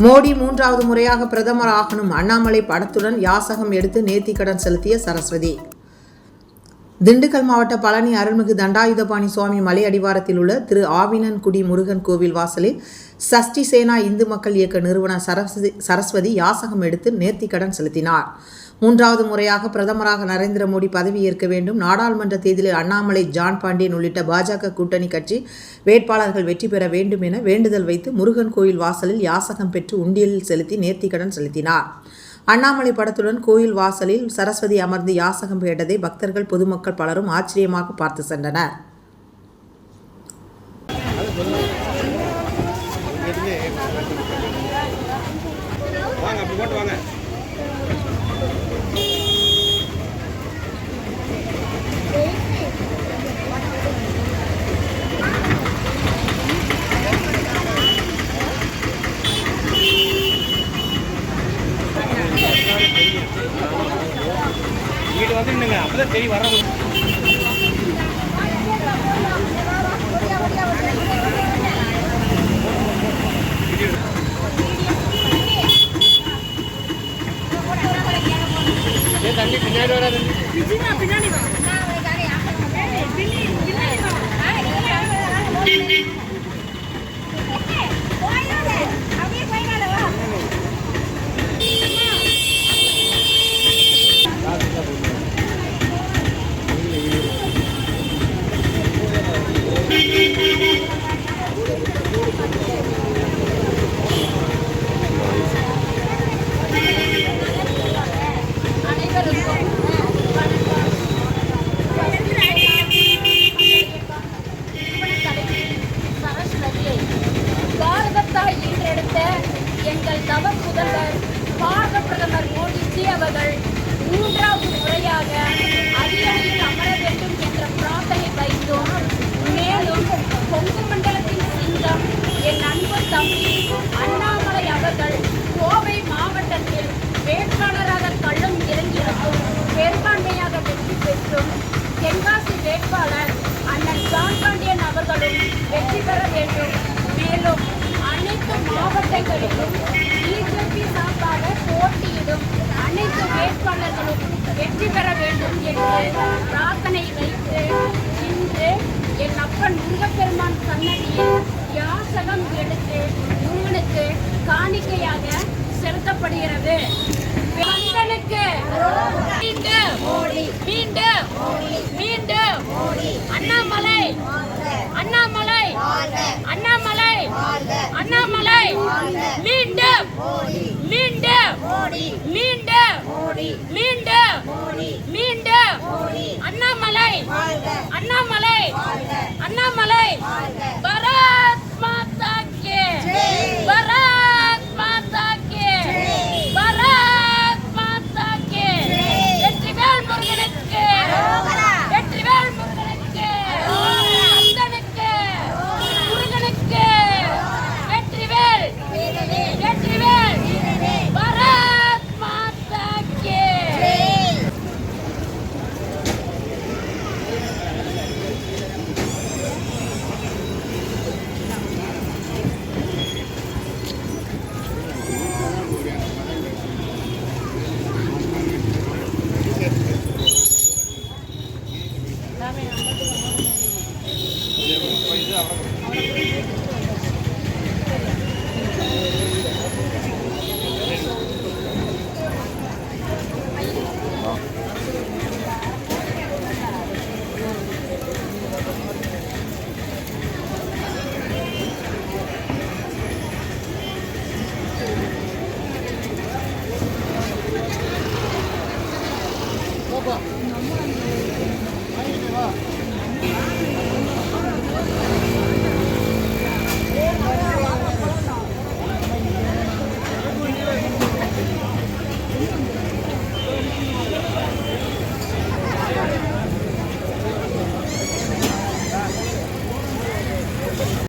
மோடி 3வது முறையாக பிரதமர் ஆகணும். அண்ணாமலை படத்துடன் யாசகம் எடுத்து நேர்த்திக்கடன் செலுத்திய சரஸ்வதி. திண்டுக்கல் மாவட்ட பழனி அருள்மிகு தண்டாயுதபாணி சுவாமி மலை அடிவாரத்தில் உள்ள திரு ஆவினன்குடி முருகன் கோவில் வாசலில் சஷ்டி சேனா இந்து மக்கள் இயக்க நிறுவனர் சரஸ்வதி யாசகம் எடுத்து நேர்த்திக்கடன் செலுத்தினார். 3வது முறையாக பிரதமராக நரேந்திர மோடி பதவியேற்க வேண்டும். நாடாளுமன்ற தேர்தலில் அண்ணாமலை, ஜான் பாண்டியன் உள்ளிட்ட பாஜக கூட்டணி கட்சி வேட்பாளர்கள் வெற்றி பெற வேண்டும் என வேண்டுதல் வைத்து முருகன் கோயில் வாசலில் யாசகம் பெற்று உண்டியலில் செலுத்தி நேர்த்திக்கடன் செலுத்தினார். அண்ணாமலை படத்துடன் கோயில் வாசலில் சரஸ்வதி அமர்ந்து யாசகம் கேட்டதை பக்தர்கள், பொதுமக்கள் பலரும் ஆச்சரியமாக பார்த்து சென்றனர். வீடு வந்துடுங்க, அப்பதான் சரி வர தண்ணி பின்னாடி வராது. எங்கள் தவ புதல்வர் பாரத பிரதமர் மோடிஜி அவர்கள் 3வது முறையாக அரியணையில் அமர வேண்டும் என்ற பிரார்த்தனை வைத்தோம். மேலும் கொங்கு மண்டலத்தின் சிங்கம் என் அன்பு தம்பி அண்ணாமலை அவர்கள் கோவை மாவட்டத்தில் வேட்பாளராக களம் இறங்கியிருக்கும் பெரும்பான்மையாக வெற்றி பெற்றும் தென்காசி வேட்பாளர் அண்ணன் ஜான் பாண்டியன் அவர்களும் வெற்றி பெற வேண்டும். மேலும் அனைத்து மாவட்டங்களிலும் பிஜேபி சார்பாக போட்டியிடும் அனைத்து வேட்பாளர்களும் வெற்றி பெற வேண்டும் என்று பிரார்த்தனை வைத்து இன்று என் அப்பன் முருகப்பெருமான் சன்னதியில் யாசகம் எடுத்து முருகனுக்கு காணிக்கையாக செலுத்தப்படுகிறது. மீண்டும் அண்ணாமலை அண்ணாமலை அண்ணாமலை அண்ணாமலை மீண்டும் மீண்டும் மீண்டும் மீண்டும் மீண்டும் அண்ணாமலை அண்ணாமலை அண்ணாமலை. பாரத் மாதா கி பாரத் மாதா கி பாரத் மாதா கி. வெற்றிவேல் முருகனுக்கு வெற்றிவேல் முருகனுக்கு அந்தனுக்கு முருகனுக்கு வெற்றிவேல் வெற்றிவேல். பாரத் மாதா கி.